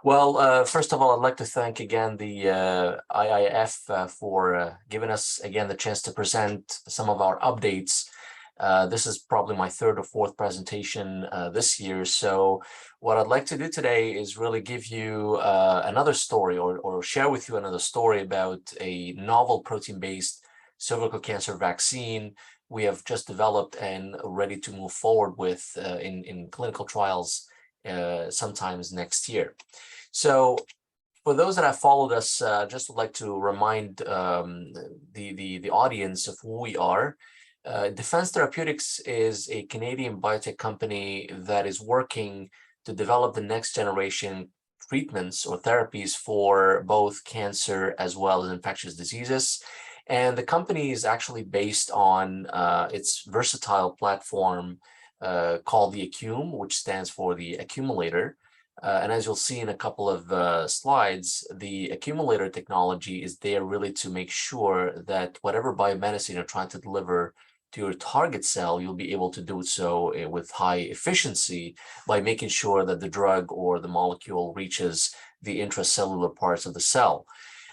Well, first of all, I'd like to thank again the IIF for giving us again the chance to present some of our updates. This is probably my third or fourth presentation this year. So what I'd like to do today is really give you another story or share with you another story about a novel protein-based cervical cancer vaccine we have just developed and ready to move forward with in clinical trials sometimes next year. So for those that have followed us, just would like to remind the audience of who we are. Defense Therapeutics is a Canadian biotech company that is working to develop the next generation treatments or therapies for both cancer as well as infectious diseases. And the company is actually based on its versatile platform called the Accum, which stands for the accumulator. And as you'll see in a couple of slides, the accumulator technology is there really to make sure that whatever biomedicine you're trying to deliver to your target cell, you'll be able to do so with high efficiency by making sure that the drug or the molecule reaches the intracellular parts of the cell.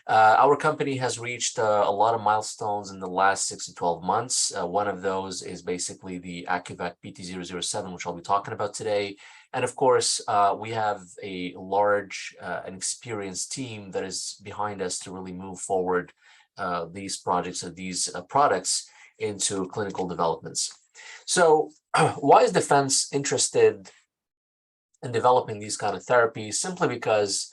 Our company has reached a lot of milestones in the last 6 to 12 months. One of those is basically the AccuVac PT007, which I'll be talking about today. And of course, we have a large and experienced team that is behind us to really move forward these projects or these products into clinical developments. So why is defense interested in developing these kind of therapies? Simply because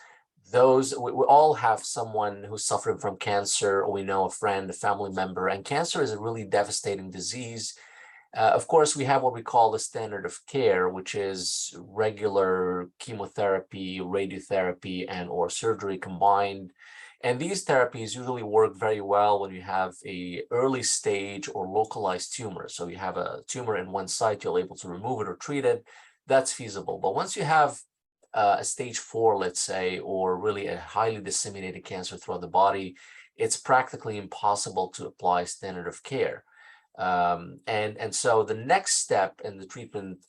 we all have someone who's suffering from cancer, or we know a friend, a family member, and cancer is a really devastating disease. Of course, we have what we call the standard of care, which is regular chemotherapy, radiotherapy, and or surgery combined. And these therapies usually work very well when you have a early stage or localized tumor. So you have a tumor in one site, you're able to remove it or treat it. That's feasible. But once you have a stage 4, let's say, or really a highly disseminated cancer throughout the body, it's practically impossible to apply standard of care. And so the next step in the treatment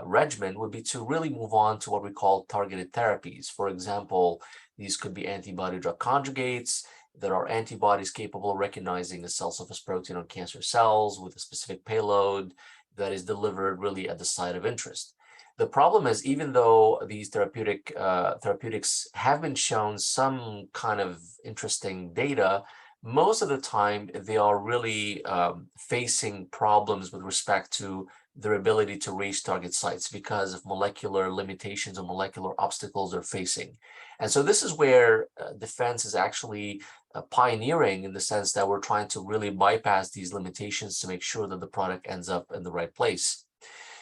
regimen would be to really move on to what we call targeted therapies. For example, these could be antibody drug conjugates. There are antibodies capable of recognizing a cell surface protein on cancer cells with a specific payload that is delivered really at the site of interest. The problem is, even though these therapeutics have been shown some kind of interesting data, most of the time they are really facing problems with respect to their ability to reach target sites because of molecular limitations or molecular obstacles they're facing. And so this is where defense is actually pioneering, in the sense that we're trying to really bypass these limitations to make sure that the product ends up in the right place.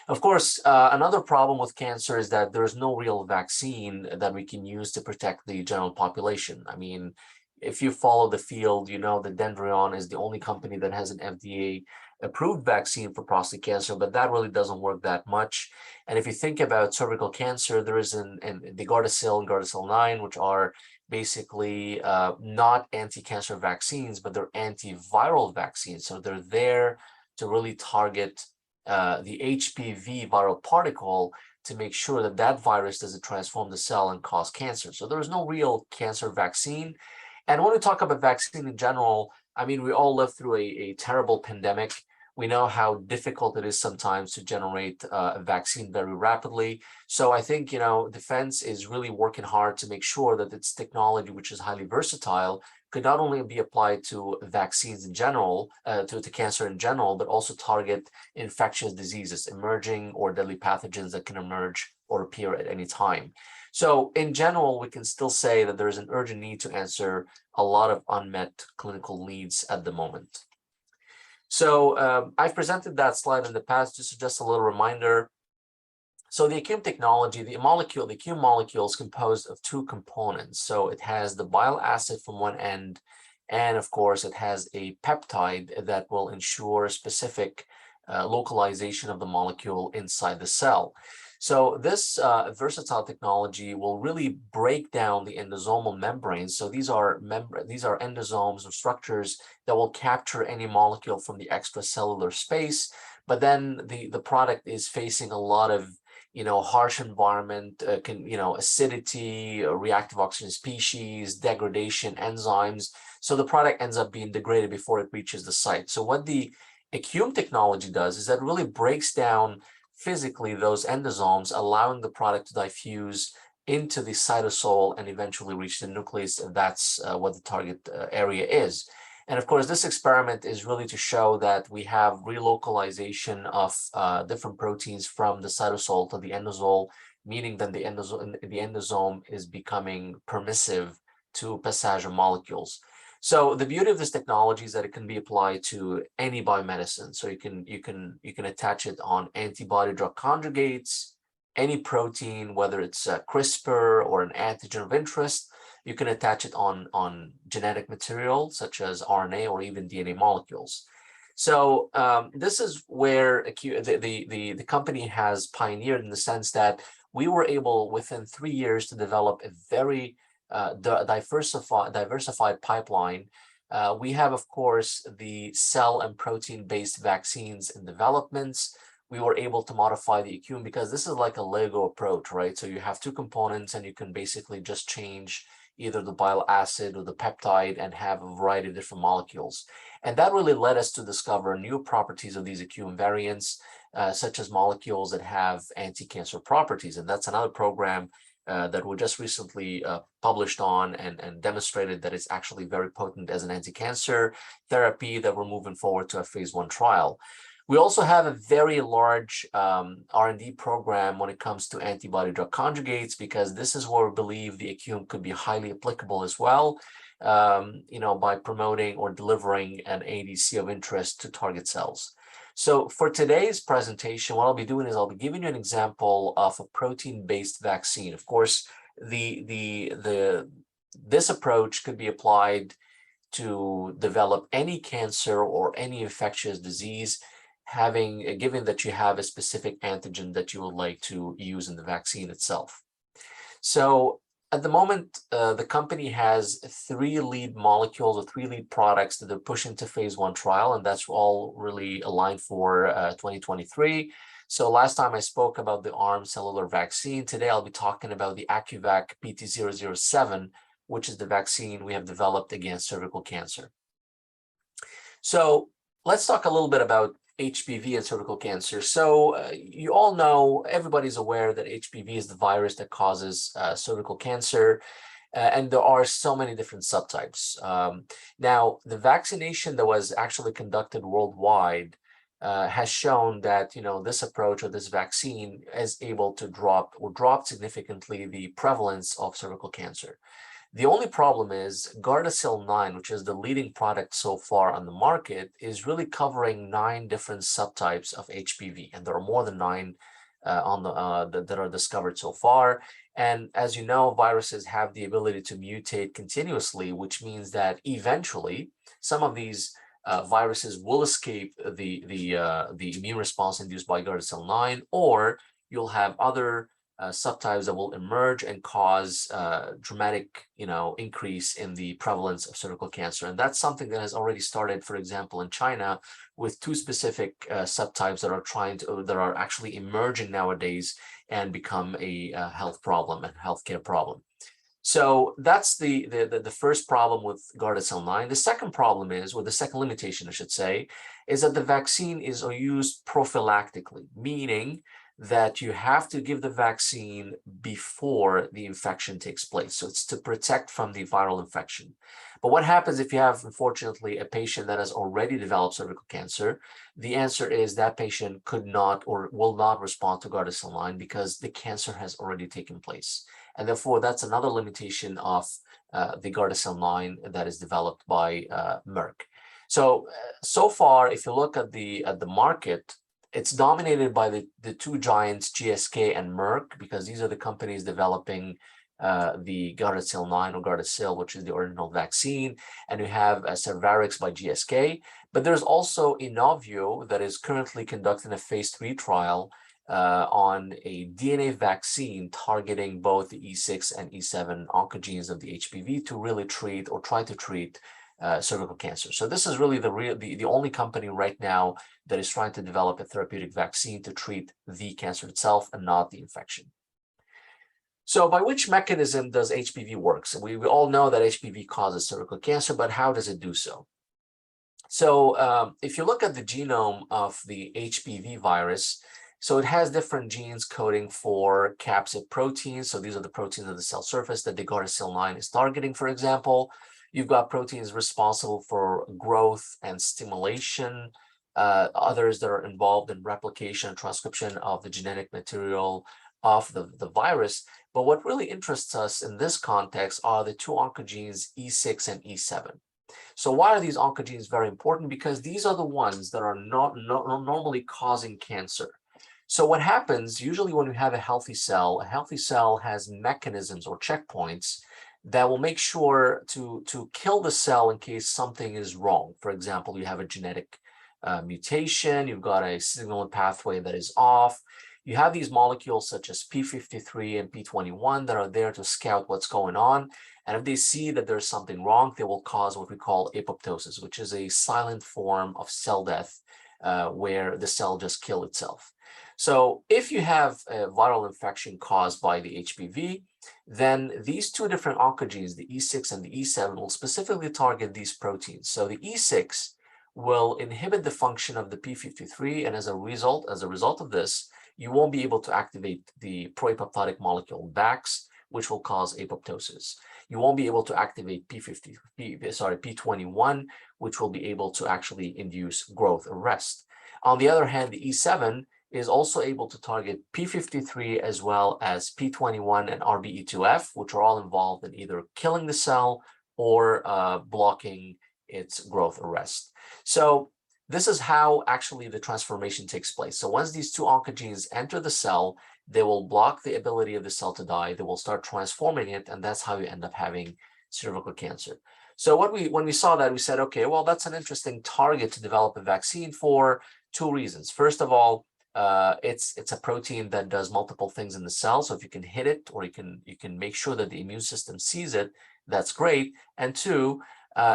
Of course, another problem with cancer is that there's no real vaccine that we can use to protect the general population. I mean, if you follow the field, you know that Dendreon is the only company that has an FDA-approved vaccine for prostate cancer, but that really doesn't work that much. And if you think about cervical cancer, there is the Gardasil and Gardasil 9, which are basically not anti-cancer vaccines, but they're antiviral vaccines. So they're there to really target the HPV viral particle to make sure that that virus doesn't transform the cell and cause cancer. So there is no real cancer vaccine. And when we talk about vaccine in general, I mean, we all lived through a terrible pandemic. We know how difficult it is sometimes to generate a vaccine very rapidly. So I think, defense is really working hard to make sure that its technology, which is highly versatile, could not only be applied to vaccines in general, to cancer in general, but also target infectious diseases, emerging or deadly pathogens that can emerge or appear at any time. So in general, we can still say that there is an urgent need to answer a lot of unmet clinical needs at the moment. So I've presented that slide in the past, just a little reminder. So the Accum technology, the Accum molecule is composed of two components. So it has the bile acid from one end, and of course it has a peptide that will ensure specific localization of the molecule inside the cell. So this versatile technology will really break down the endosomal membranes. So these are endosomes or structures that will capture any molecule from the extracellular space. But then the product is facing a lot of harsh environment, acidity, reactive oxygen species, degradation, enzymes. So the product ends up being degraded before it reaches the site. So what the Acume technology does is that it really breaks down physically those endosomes, allowing the product to diffuse into the cytosol and eventually reach the nucleus, and that's what the target area is. And of course, this experiment is really to show that we have relocalization of different proteins from the cytosol to the endosol, meaning that the endosome is becoming permissive to passage of molecules. So the beauty of this technology is that it can be applied to any biomedicine. So you can attach it on antibody drug conjugates, any protein, whether it's CRISPR or an antigen of interest. You can attach it on genetic material such as RNA or even DNA molecules. So this is where the company has pioneered, in the sense that we were able within 3 years to develop a very diversified pipeline. We have, of course, the cell and protein-based vaccines in developments. We were able to modify the Acume because this is like a Lego approach, right? So you have two components and you can basically just change either the bile acid or the peptide and have a variety of different molecules. And that really led us to discover new properties of these Acume variants, such as molecules that have anti-cancer properties. And that's another program that we just recently published on and demonstrated that it's actually very potent as an anti-cancer therapy that we're moving forward to a phase 1 trial. We also have a very large R&D program when it comes to antibody drug conjugates, because this is where we believe the Acume could be highly applicable as well, by promoting or delivering an ADC of interest to target cells. So for today's presentation, what I'll be doing is I'll be giving you an example of a protein-based vaccine. Of course, this approach could be applied to develop any cancer or any infectious disease, given that you have a specific antigen that you would like to use in the vaccine itself. So at the moment, the company has 3 lead molecules or 3 lead products that they're pushing to phase 1 trial, and that's all really aligned for 2023. So last time I spoke about the ARM cellular vaccine. Today I'll be talking about the AcuVac PT007, which is the vaccine we have developed against cervical cancer. So let's talk a little bit about HPV and cervical cancer. So you all know, everybody's aware that HPV is the virus that causes cervical cancer, and there are so many different subtypes. Now, the vaccination that was actually conducted worldwide has shown that this approach or this vaccine is able to drop significantly the prevalence of cervical cancer. The only problem is Gardasil 9, which is the leading product so far on the market, is really covering 9 different subtypes of HPV, and there are more than 9 that are discovered so far. And as you know, viruses have the ability to mutate continuously, which means that eventually some of these viruses will escape the immune response induced by Gardasil 9, or you'll have other subtypes that will emerge and cause dramatic, increase in the prevalence of cervical cancer. And that's something that has already started, for example, in China, with 2 specific subtypes that are actually emerging nowadays and become a health problem and healthcare problem. So that's the first problem with Gardasil 9. The second problem is, or the second limitation, I should say, is that the vaccine is used prophylactically, meaning that you have to give the vaccine before the infection takes place. So it's to protect from the viral infection. But what happens if you have, unfortunately, a patient that has already developed cervical cancer? The answer is that patient could not or will not respond to Gardasil 9 because the cancer has already taken place. And therefore, that's another limitation of the Gardasil 9 that is developed by Merck. So far, if you look at the market, it's dominated by the 2 giants, GSK and Merck, because these are the companies developing the Gardasil 9 or Gardasil, which is the original vaccine. And you have Cervarix by GSK. But there's also Inovio that is currently conducting a phase 3 trial on a DNA vaccine targeting both the E6 and E7 oncogenes of the HPV to really treat or try to treat cervical cancer. So this is really the only company right now that is trying to develop a therapeutic vaccine to treat the cancer itself and not the infection. So by which mechanism does HPV work? So we all know that HPV causes cervical cancer, but how does it do so? So if you look at the genome of the HPV virus, so it has different genes coding for capsid proteins. So these are the proteins of the cell surface that the Gardasil 9 is targeting, for example. You've got proteins responsible for growth and stimulation, others that are involved in replication and transcription of the genetic material of the virus. But what really interests us in this context are the two oncogenes E6 and E7. So why are these oncogenes very important? Because these are the ones that are not normally causing cancer. So what happens usually when we have a healthy cell has mechanisms or checkpoints that will make sure to kill the cell in case something is wrong. For example, you have a genetic mutation, you've got a signaling pathway that is off. You have these molecules such as P53 and P21 that are there to scout what's going on. And if they see that there's something wrong, they will cause what we call apoptosis, which is a silent form of cell death where the cell just kills itself. So if you have a viral infection caused by the HPV, then these two different oncogenes, the E6 and the E7, will specifically target these proteins. So the E6 will inhibit the function of the P53, and as a result of this, you won't be able to activate the pro-apoptotic molecule VAX, which will cause apoptosis. You won't be able to activate P21, which will be able to actually induce growth arrest. On the other hand, the E7 is also able to target P53 as well as P21 and RBE2F, which are all involved in either killing the cell or blocking its growth arrest. So this is how actually the transformation takes place. So once these two oncogenes enter the cell, they will block the ability of the cell to die. They will start transforming it, and that's how you end up having cervical cancer. So when we saw that, we said, okay, well, that's an interesting target to develop a vaccine for two reasons. First of all, it's a protein that does multiple things in the cell. So if you can hit it, or you can make sure that the immune system sees it, that's great. And two,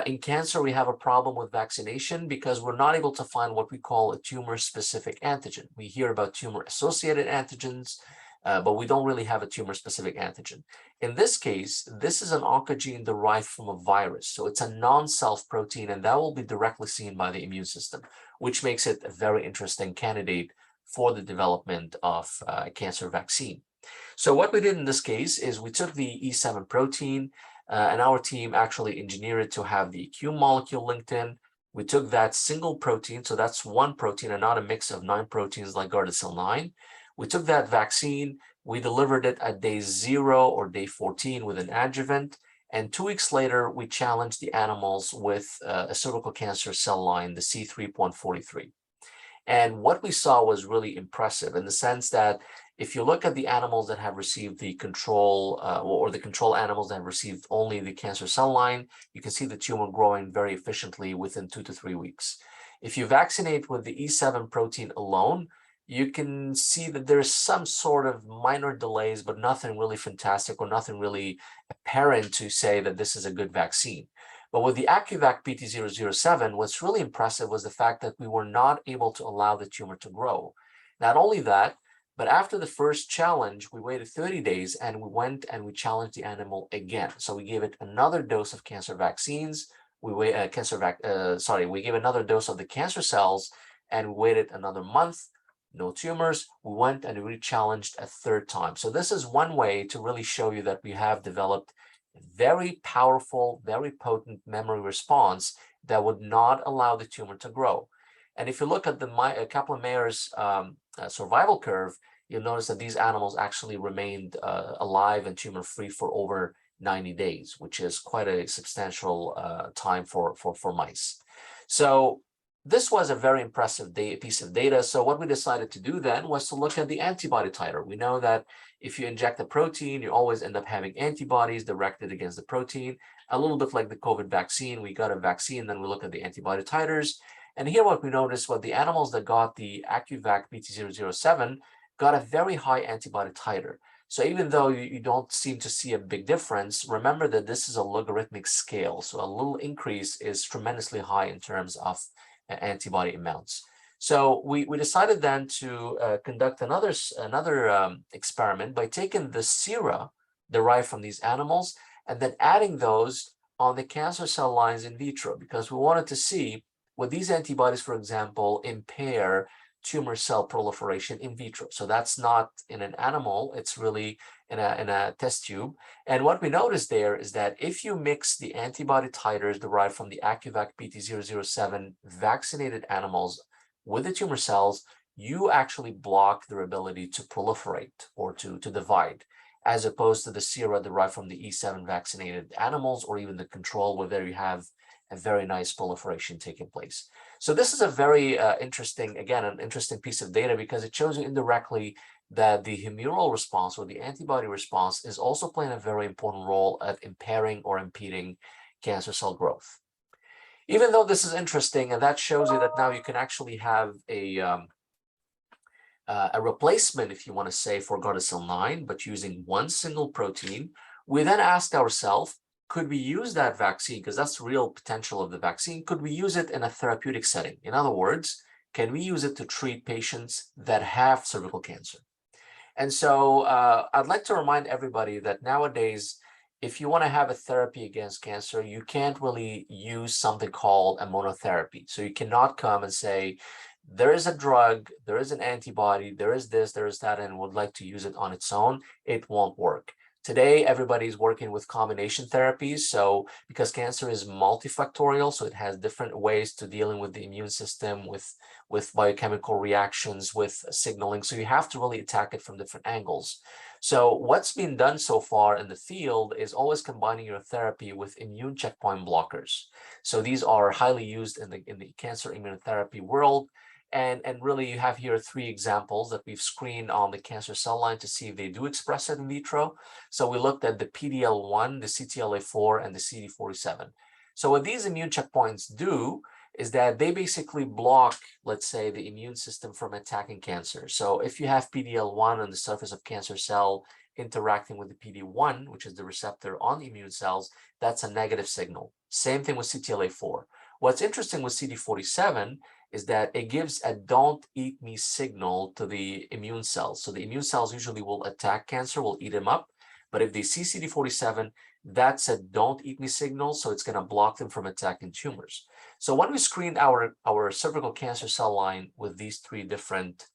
in cancer, we have a problem with vaccination because we're not able to find what we call a tumor-specific antigen. We hear about tumor-associated antigens, but we don't really have a tumor-specific antigen. In this case, this is an oncogene derived from a virus. So it's a non-self protein, and that will be directly seen by the immune system, which makes it a very interesting candidate for the development of a cancer vaccine. So what we did in this case is we took the E7 protein, and our team actually engineered it to have the Q molecule linked in. We took that single protein, so that's one protein and not a mix of 9 proteins like Gardasil 9. We took that vaccine, we delivered it at day 0 or day 14 with an adjuvant, and 2 weeks later, we challenged the animals with a cervical cancer cell line, the C3.43. And what we saw was really impressive in the sense that if you look at the animals that have received the control or the control animals that have received only the cancer cell line, you can see the tumor growing very efficiently within 2 to 3 weeks. If you vaccinate with the E7 protein alone, you can see that there's some sort of minor delays, but nothing really fantastic or nothing really apparent to say that this is a good vaccine. But with the AccuVac PT007, what's really impressive was the fact that we were not able to allow the tumor to grow. Not only that, but after the first challenge, we waited 30 days and we went and we challenged the animal again. So we gave it another dose of cancer vaccines. We gave another dose of the cancer cells and we waited another month. No tumors. We went and we re-challenged a third time. So this is one way to really show you that we have developed a very powerful, very potent memory response that would not allow the tumor to grow. And if you look at the Kaplan-Meier's survival curve, you'll notice that these animals actually remained alive and tumor-free for over 90 days, which is quite a substantial time for mice. So this was a very impressive piece of data. So what we decided to do then was to look at the antibody titer. We know that if you inject a protein, you always end up having antibodies directed against the protein, a little bit like the COVID vaccine. We got a vaccine, then we look at the antibody titers. And here what we noticed was the animals that got the AccuVac PT007 got a very high antibody titer. So even though you don't seem to see a big difference, remember that this is a logarithmic scale. So a little increase is tremendously high in terms of antibody amounts. So we decided then to conduct another experiment by taking the sera derived from these animals and then adding those on the cancer cell lines in vitro, because we wanted to see would these antibodies, for example, impair tumor cell proliferation in vitro. So that's not in an animal, it's really in a test tube. And what we noticed there is that if you mix the antibody titers derived from the AccuVac PT007 vaccinated animals with the tumor cells, you actually block their ability to proliferate or to divide, as opposed to the sera derived from the E7 vaccinated animals or even the control, where there you have a very nice proliferation taking place. So this is a very interesting, again, an interesting piece of data, because it shows you indirectly that the humoral response or the antibody response is also playing a very important role at impairing or impeding cancer cell growth. Even though this is interesting, and that shows you that now you can actually have a replacement, if you want to say, for Gardasil 9, but using one single protein, we then asked ourselves, could we use that vaccine, because that's the real potential of the vaccine, could we use it in a therapeutic setting? In other words, can we use it to treat patients that have cervical cancer? And so I'd like to remind everybody that nowadays, if you want to have a therapy against cancer, you can't really use something called a monotherapy. So you cannot come and say, there is a drug, there is an antibody, there is this, there is that, and would like to use it on its own. It won't work. Today, everybody's working with combination therapies. So because cancer is multifactorial, so it has different ways to dealing with the immune system, with biochemical reactions, with signaling. So you have to really attack it from different angles. So what's been done so far in the field is always combining your therapy with immune checkpoint blockers. So these are highly used in the cancer immunotherapy world. And really, you have here 3 examples that we've screened on the cancer cell line to see if they do express it in vitro. So we looked at the PD-L1, the CTLA-4, and the CD47. So what these immune checkpoints do is that they basically block, let's say, the immune system from attacking cancer. So if you have PD-L1 on the surface of cancer cell interacting with the PD-1, which is the receptor on the immune cells, that's a negative signal. Same thing with CTLA-4. What's interesting with CD47 is that it gives a don't eat me signal to the immune cells. So the immune cells usually will attack cancer, will eat them up. But if they see CD47, that's a don't eat me signal, so it's going to block them from attacking tumors. So when we screened our cervical cancer cell line with these 3 different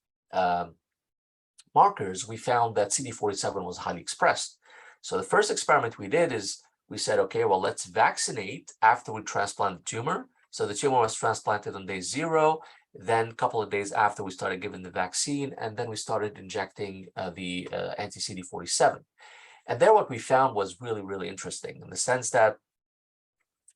markers, we found that CD47 was highly expressed. So the first experiment we did is we said, okay, well, let's vaccinate after we transplant the tumor. So the tumor was transplanted on day 0. Then a couple of days after, we started giving the vaccine, and then we started injecting the anti-CD47. And there what we found was really, really interesting, in the sense that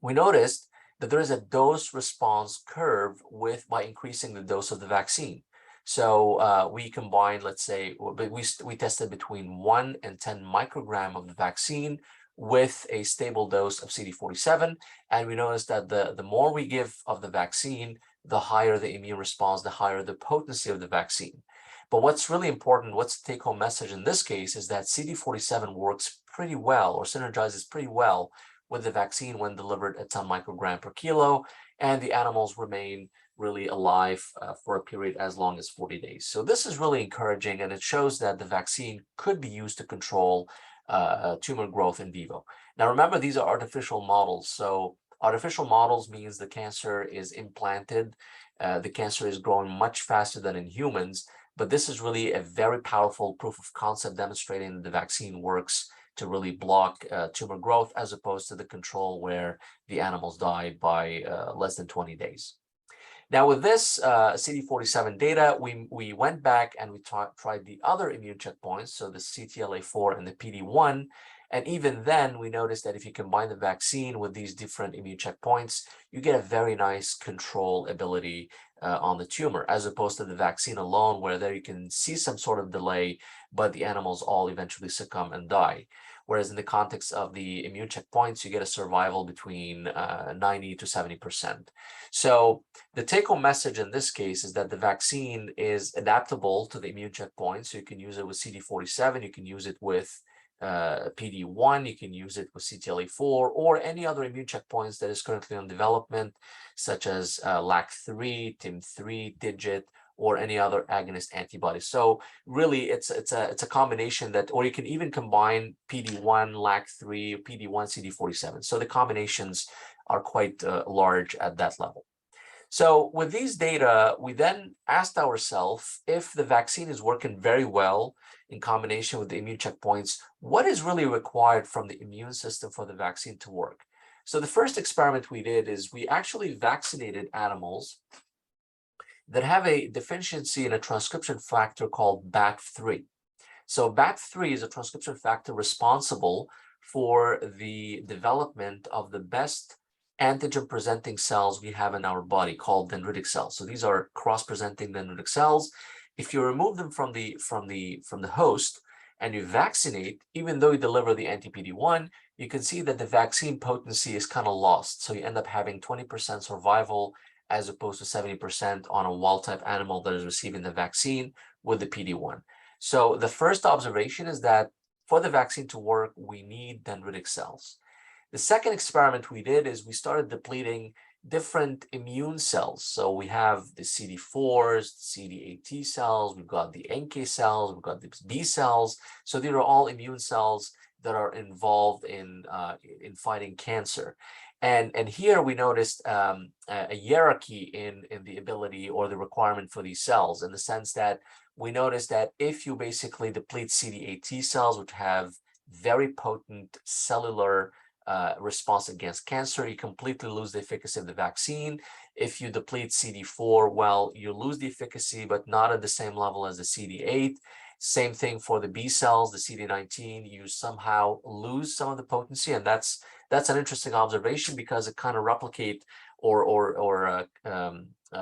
we noticed that there is a dose response curve by increasing the dose of the vaccine. So we combined, let's say, we tested between 1 and 10 microgram of the vaccine with a stable dose of CD47. And we noticed that the more we give of the vaccine, the higher the immune response, the higher the potency of the vaccine. But what's really important, what's the take-home message in this case, is that CD47 works pretty well, or synergizes pretty well with the vaccine when delivered at 10 microgram per kilo, and the animals remain really alive for a period as long as 40 days. So this is really encouraging, and it shows that the vaccine could be used to control tumor growth in vivo. Now, remember, these are artificial models. So artificial models means the cancer is implanted. The cancer is growing much faster than in humans, but this is really a very powerful proof of concept demonstrating that the vaccine works to really block tumor growth, as opposed to the control where the animals die by less than 20 days. Now, with this CD47 data, we went back and we tried the other immune checkpoints, so the CTLA-4 and the PD-1. And even then, we noticed that if you combine the vaccine with these different immune checkpoints, you get a very nice control ability on the tumor, as opposed to the vaccine alone, where there you can see some sort of delay, but the animals all eventually succumb and die. whereas in the context of the immune checkpoints, you get a survival between 90 to 70%. So the take-home message in this case is that the vaccine is adaptable to the immune checkpoints. So you can use it with CD47, you can use it with PD-1, you can use it with CTLA-4 or any other immune checkpoints that is currently in development, such as LAC3, TIM3, TIGIT, or any other agonist antibody. So really, it's a combination that, or you can even combine PD-1, LAC3, PD-1, CD47. So the combinations are quite large at that level. So with these data, we then asked ourselves if the vaccine is working very well in combination with the immune checkpoints, what is really required from the immune system for the vaccine to work? So the first experiment we did is we actually vaccinated animals that have a deficiency in a transcription factor called BAT3. So BAT3 is a transcription factor responsible for the development of the best antigen-presenting cells we have in our body, called dendritic cells. So these are cross-presenting dendritic cells. If you remove them from the host and you vaccinate, even though you deliver the anti-PD-1, you can see that the vaccine potency is kind of lost. So you end up having 20% survival as opposed to 70% on a wild-type animal that is receiving the vaccine with the PD-1. So the first observation is that for the vaccine to work, we need dendritic cells. The second experiment we did is we started depleting different immune cells. So we have the CD4s, CD8 T cells, we've got the NK cells, we've got the B cells. So these are all immune cells that are involved in fighting cancer. And here we noticed a hierarchy in the ability or the requirement for these cells, in the sense that we noticed that if you basically deplete CD8 T cells, which have very potent cellular response against cancer, you completely lose the efficacy of the vaccine. If you deplete CD4, well, you lose the efficacy, but not at the same level as the CD8. Same thing for the B cells, the CD19, you somehow lose some of the potency, and that's an interesting observation because it kind of replicates or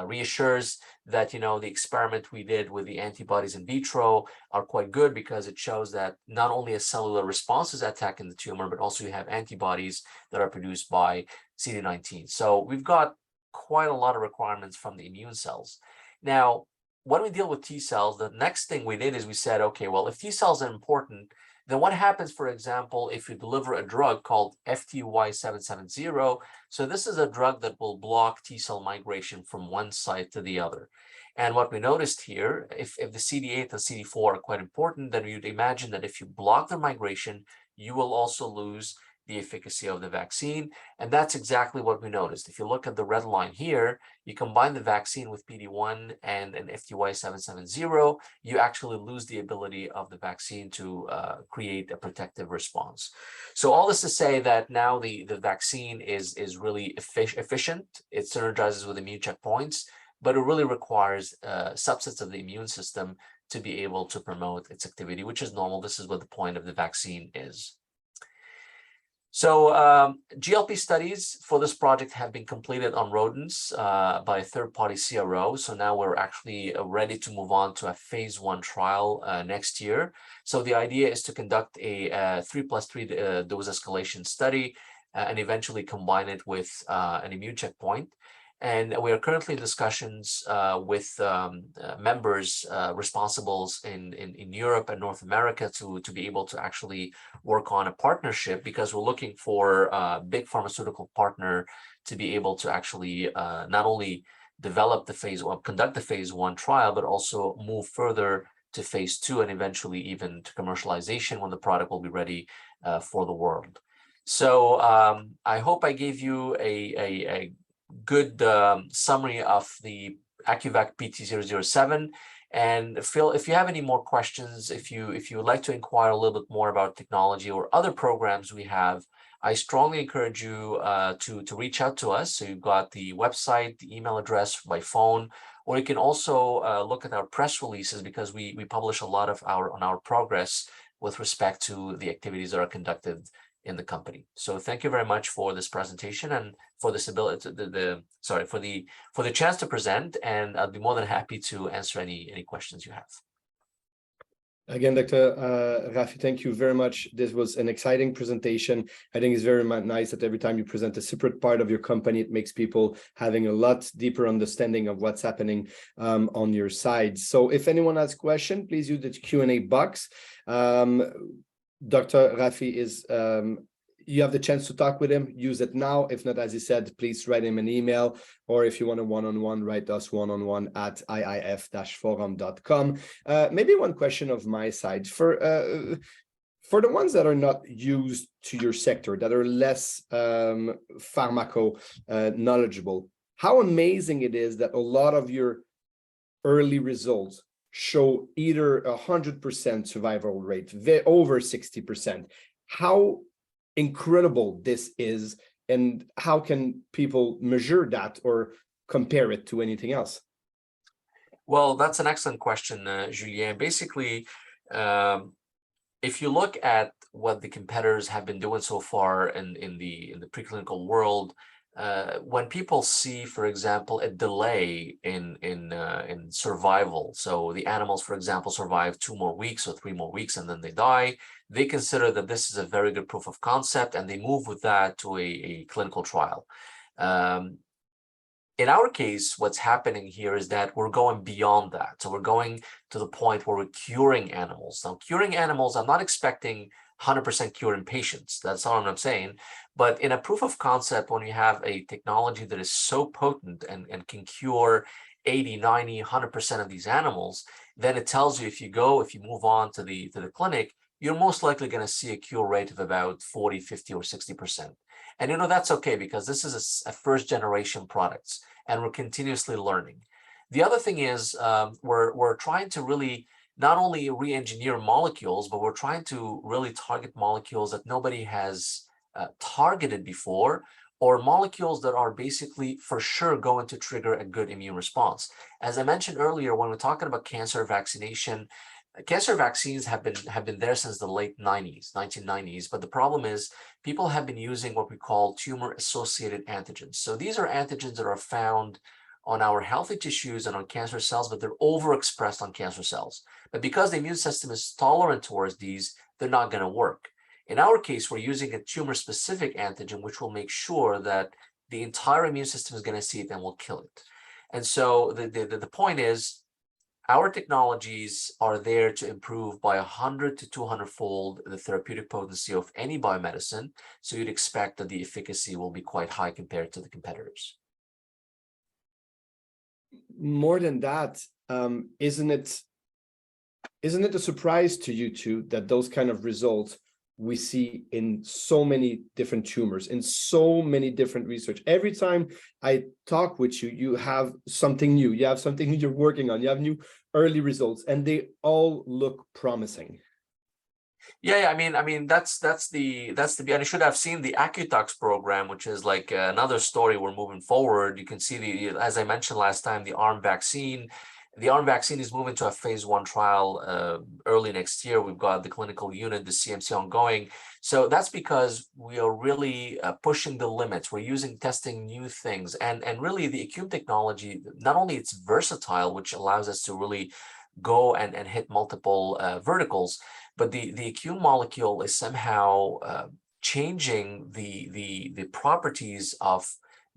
reassures that the experiment we did with the antibodies in vitro are quite good, because it shows that not only a cellular response is attacking the tumor, but also you have antibodies that are produced by CD19. So we've got quite a lot of requirements from the immune cells. Now, when we deal with T cells, the next thing we did is we said, okay, well, if T cells are important, then what happens, for example, if you deliver a drug called FTY770? So this is a drug that will block T cell migration from one site to the other. And what we noticed here, if the CD8 and CD4 are quite important, then you'd imagine that if you block their migration, you will also lose the efficacy of the vaccine. And that's exactly what we noticed. If you look at the red line here, you combine the vaccine with PD-1 and an FTY770, you actually lose the ability of the vaccine to create a protective response. So all this to say that now the vaccine is really efficient. It synergizes with immune checkpoints, but it really requires subsets of the immune system to be able to promote its activity, which is normal. This is what the point of the vaccine is. So GLP studies for this project have been completed on rodents by a third-party CRO. So now we're actually ready to move on to a phase 1 trial next year. So the idea is to conduct a 3+3 dose escalation study and eventually combine it with an immune checkpoint. And we are currently in discussions with members, responsibles in Europe and North America to be able to actually work on a partnership, because we're looking for a big pharmaceutical partner to be able to actually not only develop the conduct the phase 1 trial, but also move further to phase 2 and eventually even to commercialization when the product will be ready for the world. So I hope I gave you a good summary of the AccuVac PT007. And Phil, if you have any more questions, if you would like to inquire a little bit more about technology or other programs we have, I strongly encourage you to reach out to us. So you've got the website, the email address by phone, or you can also look at our press releases, because we publish a lot of our progress with respect to the activities that are conducted in the company. So thank you very much for this presentation and for this ability for the chance to present, and I'll be more than happy to answer any questions you have. Again, Dr. Rafi, thank you very much. This was an exciting presentation. I think it's very nice that every time you present a separate part of your company, it makes people having a lot deeper understanding of what's happening on your side. So if anyone has a question, please use the Q&A box. Dr. Rafi is you have the chance to talk with him, use it now. If not, as he said, please write him an email, or if you want a one-on-one, write us one-on-one at iif-forum.com. Maybe one question of my side for the ones that are not used to your sector, that are less pharmaco knowledgeable, how amazing it is that a lot of your early results show either 100% survival rate, over 60%. How incredible this is, and how can people measure that or compare it to anything else? Well, that's an excellent question, Julien. Basically, if you look at what the competitors have been doing so far in the preclinical world, when people see, for example, a delay in survival, so the animals, for example, survive 2 more weeks or 3 more weeks and then they die, they consider that this is a very good proof of concept, and they move with that to a clinical trial. In our case, what's happening here is that we're going beyond that. So we're going to the point where we're curing animals. Now, curing animals, I'm not expecting 100% cure in patients. That's not what I'm saying. But in a proof of concept, when you have a technology that is so potent and can cure 80, 90, 100% of these animals, then it tells you if you move on to the clinic, you're most likely going to see a cure rate of about 40, 50, or 60%. And that's okay, because this is a first generation products, and we're continuously learning. The other thing is we're trying to really not only re-engineer molecules, but we're trying to really target molecules that nobody has targeted before, or molecules that are basically for sure going to trigger a good immune response. As I mentioned earlier, when we're talking about cancer vaccination, cancer vaccines have been there since the late 1990s, but the problem is people have been using what we call tumor-associated antigens. So these are antigens that are found on our healthy tissues and on cancer cells, but they're overexpressed on cancer cells. But because the immune system is tolerant towards these, they're not going to work. In our case, we're using a tumor-specific antigen, which will make sure that the entire immune system is going to see it and will kill it. And so the point is, our technologies are there to improve by 100 to 200-fold the therapeutic potency of any biomedicine. So you'd expect that the efficacy will be quite high compared to the competitors. More than that, isn't it a surprise to you too that those kind of results we see in so many different tumors, in so many different research? Every time I talk with you, you have something new, you have something you're working on, you have new early results, and they all look promising. Yeah, I mean that's the and you should have seen the Acutux program, which is like another story. We're moving forward. You can see as I mentioned last time, the ARM vaccine. The ARM vaccine is moving to a phase 1 trial early next year. We've got the clinical unit, the CMC ongoing. So that's because we are really pushing the limits. We're testing new things, and really the Acume technology, not only it's versatile, which allows us to really go and hit multiple verticals, but the Acume molecule is somehow changing the properties of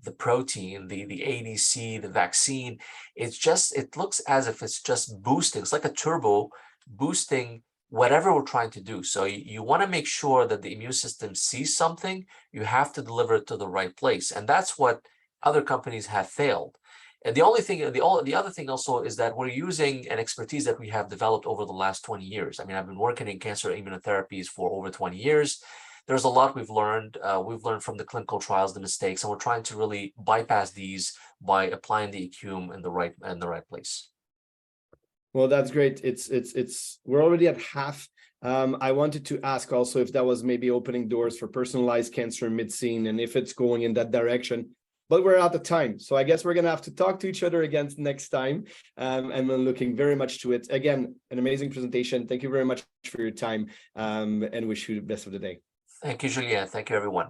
the protein, the ADC, the vaccine. It looks as if it's just boosting. It's like a turbo boosting whatever we're trying to do. So you want to make sure that the immune system sees something, you have to deliver it to the right place. And that's what other companies have failed. And the other thing also is that we're using an expertise that we have developed over the last 20 years. I mean, I've been working in cancer immunotherapies for over 20 years. There's a lot we've learned. We've learned from the clinical trials, the mistakes, and we're trying to really bypass these by applying the Acume in the right place. Well, that's great. We're already at half. I wanted to ask also if that was maybe opening doors for personalized cancer medicine, and if it's going in that direction. But we're out of time, so I guess we're gonna have to talk to each other again next time. And I'm looking very much to it. Again, an amazing presentation. Thank you very much for your time, and wish you the best of the day. Thank you, Julien. Thank you, everyone.